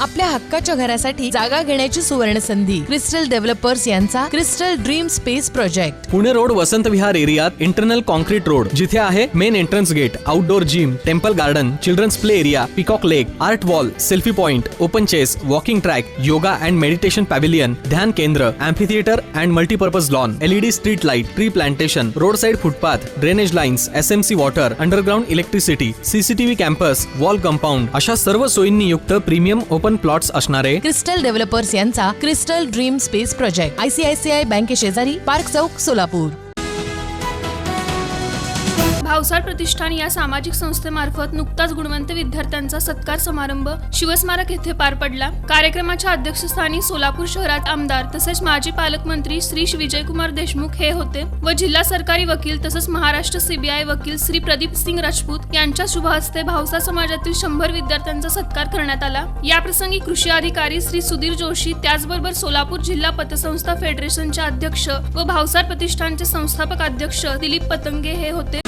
आपल्या हक्काच्या घरासाठी जागा घेण्याची सुवर्ण संधी. क्रिस्टल डेव्हलपर्स यांचा Crystal Dream Space project. Pune road Vasant Vihar एरियात इंटरनल कॉन्क्रीट रोड, जिथे आहे main entrance gate, outdoor gym, temple garden, children's play area, peacock lake, art wall, selfie point, open chess, walking track, yoga and meditation pavilion, ध्यान केंद्र, amphitheatre and multipurpose lawn, LED street light, tree plantation, road side footpath, drainage lines, SMC water, underground electricity, CCTV campus, wall compound अशा सर्व सोयींनी युक्त premium open plots असणारे crystal Developers यांचा Crystal Dream Space project. ICICI बँके शेजारी, park चौक, सोलापूर. भावसार प्रतिष्ठान या सामाजिक संस्थेमार्फत नुकताच गुणवंत विद्यार्थ्यांचा सत्कार समारंभ शिवस्मारक येथे पार पडला. कार्यक्रमाच्या अध्यक्षस्थानी सोलापूर शहरात आमदार तसेच माजी पालकमंत्री श्री विजयकुमार देशमुख हे होते व जिल्हा सरकारी वकील तसेच महाराष्ट्र CBI वकील श्री प्रदीप सिंग राजपूत यांच्या शुभ हस्ते भावसार समाजातील 100 विद्यार्थ्यांचा सत्कार करण्यात आला. या प्रसंगी कृषी अधिकारी श्री सुधीर जोशी, त्याचबरोबर सोलापूर जिल्हा पतसंस्था फेडरेशनचे अध्यक्ष व भावसार प्रतिष्ठानचे संस्थापक अध्यक्ष दिलीप पतंगे हे होते.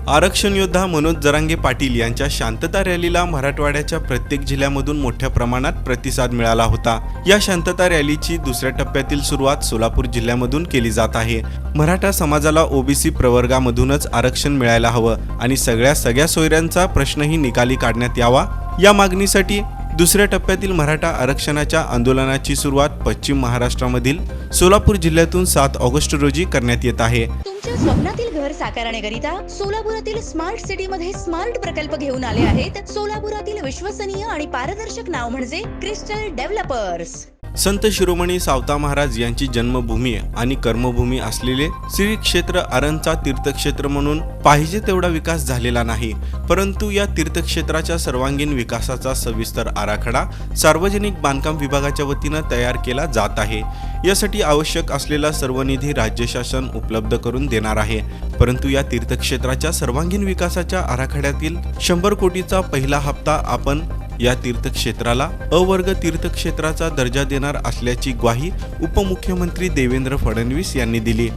आरक्षण योद्धा मनोज जरांगे पाटील यांच्या शांतता रॅलीला मराठवाड्याच्या प्रत्येक जिल्ह्यामधून मोठ्या प्रमाणात प्रतिसाद मिळाला होता. या शांतता रॅलीची दुसऱ्या टप्प्यातील सुरुवात सोलापूर जिल्ह्यामधून केली जात आहे. मराठा समाजाला OBC प्रवर्गामधूनच आरक्षण मिळायला हवं आणि सगळ्या सोयऱ्यांचा प्रश्नही निकाली काढण्यात यावा, या मागणीसाठी दुसऱ्या टप्प्यातील मराठा आरक्षणाच्या आंदोलनाची सुरुवात पश्चिम महाराष्ट्रामधील सोलापूर जिल्ह्यातून 7 ऑगस्ट रोजी करण्यात येत आहे. तुमच्या स्वप्नातील घर साकारण्याकरिता सोलापुरातील स्मार्ट सिटी मध्ये स्मार्ट प्रकल्प घेऊन आले आहेत. सोलापुरातील विश्वसनीय आणि पारदर्शक नाव म्हणजे क्रिस्टल डेव्हलपर्स. संत शिरोमणी सावता महाराज यांची जन्मभूमी आणि कर्मभूमी असलेले श्री क्षेत्र आरणचा तीर्थक्षेत्र म्हणून पाहिजे तेवढा विकास झालेला नाही, परंतु या तीर्थक्षेत्राच्या सर्वांगीण विकासाचा सविस्तर आराखडा सार्वजनिक बांधकाम विभागाच्या वतीनं तयार केला जात आहे. यासाठी आवश्यक असलेला सर्व निधी राज्य शासन उपलब्ध करून देणार आहे. परंतु या तीर्थक्षेत्राच्या सर्वांगीण विकासाच्या आराखड्यातील 100 कोटीचा पहिला हप्ता आपण या तीर्थक्षेत्राला अवर्ग तीर्थक्षेत्राचा दर्जा देणार असल्याची ग्वाही उपमुख्यमंत्री देवेंद्र फडणवीस यांनी दिली.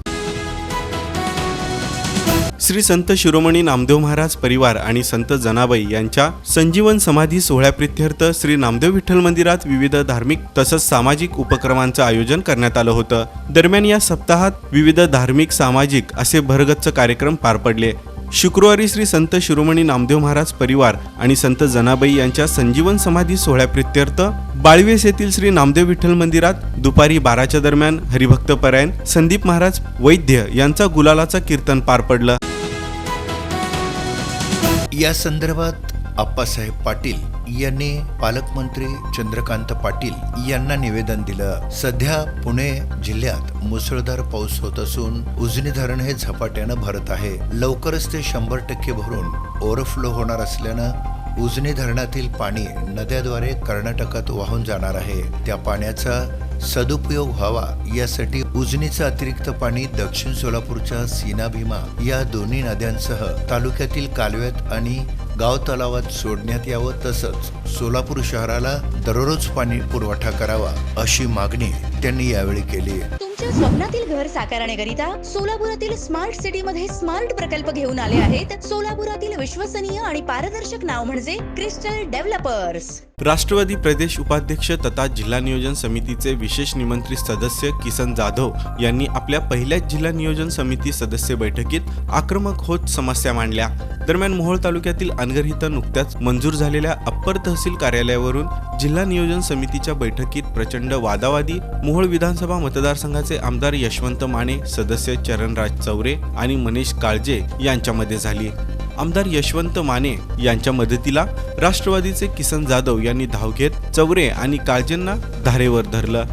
श्री संत शिरोमणी नामदेव महाराज परिवार आणि संत जनाबाई यांच्या संजीवन समाधी सोहळ्याप्रित्यर्थ श्री नामदेव विठ्ठल मंदिरात विविध धार्मिक तसंच सामाजिक उपक्रमांचं आयोजन करण्यात आलं होतं. दरम्यान या सप्ताहात विविध धार्मिक सामाजिक असे भरगच्च कार्यक्रम पार पडले. शुक्रवारी श्री संत शिरोमणी नामदेव महाराज परिवार आणि संत जनाबाई यांच्या संजीवन समाधी सोहळ्याप्रित्यर्थ बाळवेस येथील श्री नामदेव विठ्ठल मंदिरात दुपारी 12च्या दरम्यान हरिभक्त परायण संदीप महाराज वैद्य यांचा गुलालाचा कीर्तन पार पडलं. या संदर्भात आप्पासाहेब पाटील यांनी पालकमंत्री चंद्रकांत पाटील यांना निवेदन दिलं. सध्या पुणे जिल्ह्यात मुसळधार पाऊस होत असून उजनी धरण हे झपाट्यानं भरत आहे. लवकरच ते 100% भरून ओव्हरफ्लो होणार असल्यानं उजनी धरणातील पाणी नद्याद्वारे कर्नाटकात वाहून जाणार आहे. त्या पाण्याचा सदुपयोग व्हावा यासाठी उजनीचं अतिरिक्त पाणी दक्षिण सोलापूरच्या सीना भीमा या दोन्ही नद्यांसह तालुक्यातील कालव्यात आणि गाव तलावात सोडण्यात यावं, तसंच सोलापूर शहराला दररोज पाणी पुरवठा करावा अशी मागणी त्यांनी यावेळी केली. तुमच्या स्वप्नातील घर साकारण्याकरिता सोलापुरातील स्मार्ट सिटी मध्ये स्मार्ट प्रकल्प घेऊन आले आहेत. सोलापुरातील विश्वसनीय आणि पारदर्शक नाव म्हणजे क्रिस्टल डेव्हलपर्स. राष्ट्रवादी प्रदेश उपाध्यक्ष तथा जिल्हा नियोजन समितीचे विशेष निमंत्रित सदस्य किसन जाधव यांनी आपल्या पहिल्याच जिल्हा नियोजन समिती सदस्य बैठकीत आक्रमक होत समस्या मांडल्या. दरम्यान मोहोळ तालुक्यातील अनगर इथं नुकत्याच मंजूर झालेल्या अप्पर तहसील कार्यालयावरून जिल्हा नियोजन समितीच्या बैठकीत प्रचंड वादावादी मोहोळ विधानसभा मतदारसंघाचे आमदार यशवंत माने, सदस्य चरणराज चौरे आणि मनीष काळजे यांच्यामध्ये झाली. आमदार यशवंत माने यांच्या मदतीला राष्ट्रवादीचे किसन जाधव यांनी धाव घेत चौरे आणि काळजेंना धारेवर धरलं.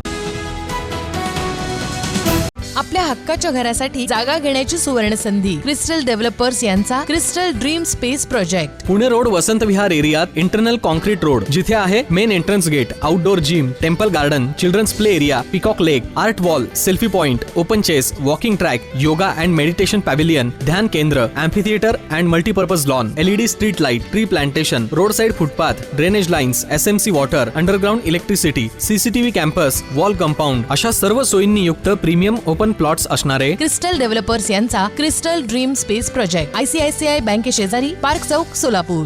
आपल्या हक्काच्या घरासाठी जागा घेण्याची सुवर्ण संधी. क्रिस्टल डेव्हलपर्स यांचा Crystal Dream Space project. Pune road Vasant Vihar एरियात इंटरनल कॉन्क्रीट रोड, जिथे आहे main entrance gate, outdoor gym, temple garden, children's play area, peacock lake, art wall, selfie point, open chess, walking track, yoga and meditation pavilion, ध्यान केंद्र, amphitheatre and multipurpose lawn, LED street light, tree plantation, road side footpath, drainage lines, SMC water, underground electricity, CCTV campus, wall compound अशा सर्व सोयींनी युक्त premium open plots असणारे crystal Developers यांचा Crystal Dream Space project. ICICI बँके शेजारी, park चौक, सोलापूर.